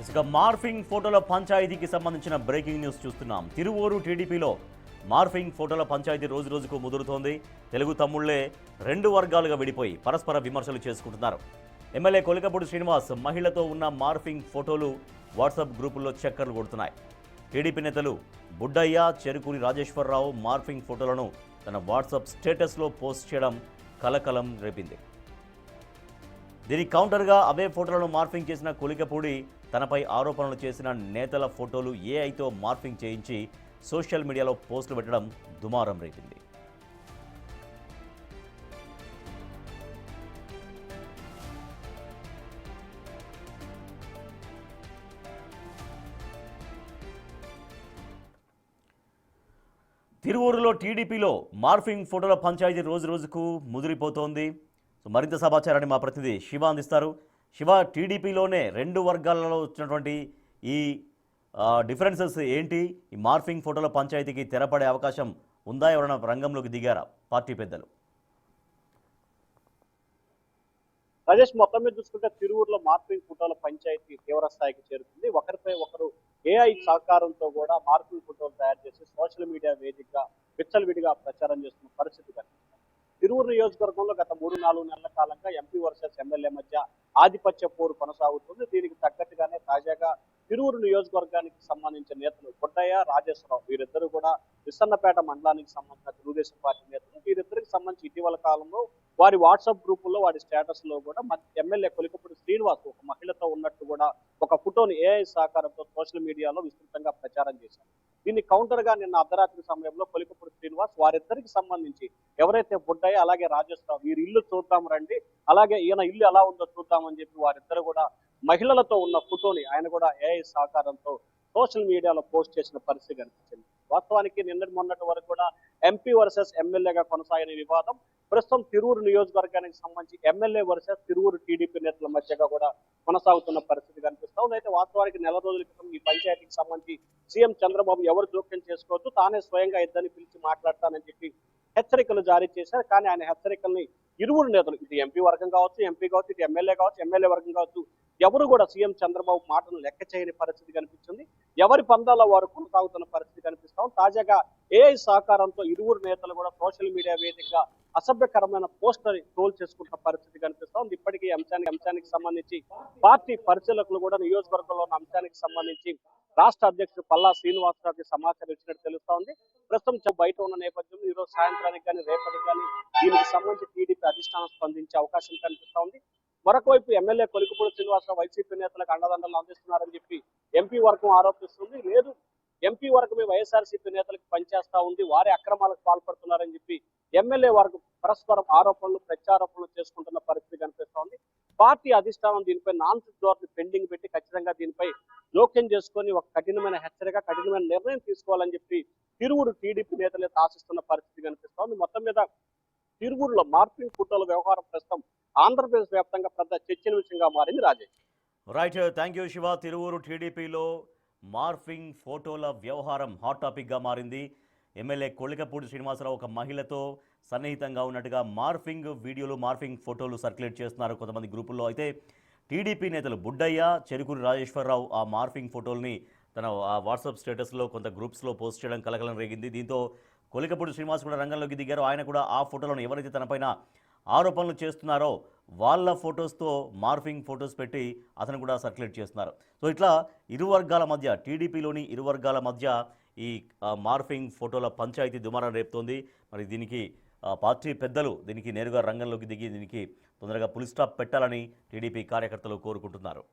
ఇక మార్ఫింగ్ ఫోటోల పంచాయతీకి సంబంధించిన బ్రేకింగ్ న్యూస్ చూస్తున్నాం. తిరువూరు టీడీపీలో మార్ఫింగ్ ఫోటోల పంచాయతీ రోజు రోజుకు ముదురుతోంది. తెలుగు తమ్ముళ్లే రెండు వర్గాలుగా విడిపోయి పరస్పర విమర్శలు చేసుకుంటున్నారు. ఎమ్మెల్యే కొలికపూడి శ్రీనివాస్ మహిళతో ఉన్న మార్ఫింగ్ ఫోటోలు వాట్సాప్ గ్రూపుల్లో చక్కర్లు కొడుతున్నాయి. టీడీపీ నేతలు బుడ్డయ్య, చెరుకూరి రాజేశ్వరరావు మార్ఫింగ్ ఫోటోలను తన వాట్సాప్ స్టేటస్లో పోస్ట్ చేయడం కలకలం రేపింది. దీనికి కౌంటర్గా అవే ఫోటోలను మార్ఫింగ్ చేసిన కొలికపూడి తనపై ఆరోపణలు చేసిన నేతల ఫోటోలు ఏఐతో మార్ఫింగ్ చేయించి సోషల్ మీడియాలో పోస్టులు పెట్టడం దుమారం రేపింది. తిరువూరులో టీడీపీలో మార్ఫింగ్ ఫోటోల పంచాయతీ రోజు రోజుకు ముదిరిపోతోంది. మరింత సమాచారాన్ని మా ప్రతినిధి శివ అందిస్తారు. శివ, టీడీపీలోనే రెండు వర్గాలలో వచ్చినటువంటి ఈ డిఫరెన్సెస్ ఏంటి? ఈ మార్ఫింగ్ ఫోటోల పంచాయతీకి తెరపడే అవకాశం ఉందా? ఎవరైనా రంగంలోకి దిగారా పార్టీ పెద్దలు? రాజేష్, మొత్తం మీద చూసుకుంటే తిరువూరులో మార్ఫింగ్ ఫోటోల పంచాయతీ తీవ్ర స్థాయికి చేరుతుంది. ఒకరిపై ఒకరు ఏఐ సహకారంతో కూడా మార్ఫింగ్ ఫోటోలు తయారు చేసి సోషల్ మీడియా వేదికగా విచ్చలవిడిగా ప్రచారం చేస్తున్న పరిస్థితి కనిపిస్తుంది. తిరువూరు నియోజకవర్గంలో గత 3-4 నెలల కాలంగా ఎంపీ వర్సెస్ ఎమ్మెల్యే మధ్య ఆధిపత్య పోరు కొనసాగుతుంది. దీనికి తగ్గట్టుగానే తాజాగా తిరువూరు నియోజకవర్గానికి సంబంధించిన నేతలు బుడ్డయ్య, రాజేశ్వరరావు వీరిద్దరూ కూడా విసన్నపేట మండలానికి సంబంధించిన తెలుగుదేశం పార్టీ నేతలు. వీరిద్దరికి సంబంధించి ఇటీవల కాలంలో వారి వాట్సాప్ గ్రూపుల్లో వారి స్టేటస్ లో కూడా ఎమ్మెల్యే కొలికపూడి శ్రీనివాస్ ఒక మహిళతో ఉన్నట్టు కూడా ఒక ఫోటోని ఏఐ సహకారంతో సోషల్ మీడియాలో విస్తృతంగా ప్రచారం చేశారు. దీన్ని కౌంటర్ గా నిన్న అర్ధరాత్రి సమయంలో కొలికపూడి శ్రీనివాస్ వారిద్దరికి సంబంధించి ఎవరైతే బుడ్డయ్య అలాగే రాజేశ్వరరావు వీరి ఇల్లు చూద్దాం రండి, అలాగే ఈయన ఇల్లు ఎలా ఉందో చూద్దామని చెప్పి వారిద్దరు కూడా మహిళలతో ఉన్న ఫోటోని ఆయన కూడా ఏఐ సహకారంతో సోషల్ మీడియాలో పోస్ట్ చేసిన పరిస్థితి కనిపించింది. వాస్తవానికి నిన్నటి మొన్నటి వరకు కూడా ఎంపీ వర్సెస్ ఎమ్మెల్యేగా కొనసాగిన వివాదం ప్రస్తుతం తిరువూరు నియోజకవర్గానికి సంబంధించి ఎమ్మెల్యే వర్సెస్ తిరువూరు టీడీపీ నేతల మధ్యగా కూడా కొనసాగుతున్న పరిస్థితి కనిపిస్తా ఉంది. అయితే వాస్తవానికి నెల రోజుల క్రితం ఈ పంచాయతీకి సంబంధించి సీఎం చంద్రబాబు ఎవరు జోక్యం చేసుకోవద్దు, తానే స్వయంగా ఇద్దరిని పిలిచి మాట్లాడతానని చెప్పి హెచ్చరికలు జారీ చేశారు. కానీ ఆయన హెచ్చరికల్ని ఇరువురు నేతలు, ఇటు ఎంపీ వర్గం కావచ్చు, ఎంపీ కావచ్చు, ఇటు ఎమ్మెల్యే కావచ్చు, ఎమ్మెల్యే వర్గం కావచ్చు, ఎవరు కూడా సీఎం చంద్రబాబు మాటను లెక్క చేయని పరిస్థితి కనిపించింది. ఎవరి పందాల వారు కొనసాగుతున్న పరిస్థితి కనిపిస్తాం. తాజాగా ఏఐ సహకారంతో ఇరువురు నేతలు కూడా సోషల్ మీడియా వేదికగా అసభ్యకరమైన పోస్టర్ ట్రోల్ చేసుకుంటున్న పరిస్థితి కనిపిస్తా ఉంది. ఇప్పటికీ అంశానికి సంబంధించి పార్టీ పరిశీలకులు కూడా నియోజకవర్గంలో ఉన్న అంశానికి సంబంధించి రాష్ట్ర అధ్యక్షుడు పల్లా శ్రీనివాసరావుకి సమాచారం ఇచ్చినట్టు తెలుస్తా ఉంది. ప్రస్తుతం బయట ఉన్న నేపథ్యంలో ఈ రోజు సాయంత్రానికి కానీ రేపటికి కానీ దీనికి సంబంధించి టీడీపీ అధిష్టానం స్పందించే అవకాశం కనిపిస్తా ఉంది. మరొక వైపు ఎమ్మెల్యే కొలికపూడి శ్రీనివాసరావు వైసీపీ నేతలకు అండదండలు అందిస్తున్నారని చెప్పి ఎంపీ వర్గం ఆరోపిస్తుంది. లేదు, ఎంపీ వర్గమే వైఎస్ఆర్సీపీ నేతలకు పనిచేస్తా ఉంది, వారి అక్రమాలకు పాల్పడుతున్నారని చెప్పి ఎమ్మెల్యే వర్గం పరస్పరం ఆరోపణలు ప్రత్యారోపణలు చేసుకుంటున్న పరిస్థితి కనిపిస్తా ఉంది. పార్టీ అధిష్టానం దీనిపై నాన్ ధోరణి పెండింగ్ పెట్టి ఖచ్చితంగా దీనిపై జోక్యం చేసుకొని ఒక కఠినమైన హెచ్చరిక, కఠినమైన నిర్ణయం తీసుకోవాలని చెప్పి తిరువూరు టీడీపీ నేతలే ఆశిస్తున్న పరిస్థితి కనిపిస్తా ఉంది. మొత్తం మీద తిరువూరులో మార్ఫింగ్ ఫోటోల వ్యవహారం ప్రస్తుతం ఆంధ్రప్రదేశ్ వ్యాప్తంగా పెద్ద చర్చనీయాంశంగా మారింది. Rajesh, right, thank you Shiva. Tiruvuru టీడీపీలో మార్ఫింగ్ ఫోటోల వ్యవహారం హాట్ టాపిక్గా మారింది. ఎమ్మెల్యే కొలికపూడి శ్రీనివాసరావు ఒక మహిళతో సన్నిహితంగా ఉన్నట్టుగా మార్ఫింగ్ వీడియోలు, మార్ఫింగ్ ఫోటోలు సర్క్యులేట్ చేస్తున్నారు కొంతమంది గ్రూపుల్లో. అయితే టీడీపీ నేతలు బుడ్డయ్య, చెరుకూరి రాజేశ్వరరావు ఆ మార్ఫింగ్ ఫోటోల్ని తన వాట్సాప్ స్టేటస్లో కొంత గ్రూప్స్లో పోస్ట్ చేయడం కలకలం రేగింది. దీంతో కొలికపూడి శ్రీనివాస్ కూడా రంగంలోకి దిగారు. ఆయన కూడా ఆ ఫోటోలను ఎవరైతే తనపైన ఆరోపణలు చేస్తున్నారో వాళ్ళ ఫొటోస్తో మార్ఫింగ్ ఫొటోస్ పెట్టి అతను కూడా సర్క్యులేట్ చేస్తున్నారు. సో ఇట్లా ఇరు వర్గాల మధ్య, టీడీపీలోని ఇరు వర్గాల మధ్య ఈ మార్ఫింగ్ ఫోటోల పంచాయతీ దుమారం రేపుతోంది. మరి దీనికి పార్టీ పెద్దలు దీనికి నేరుగా రంగంలోకి దిగి దీనికి తొందరగా పులి స్టాప్ పెట్టాలని టీడీపీ కార్యకర్తలు కోరుకుంటున్నారు.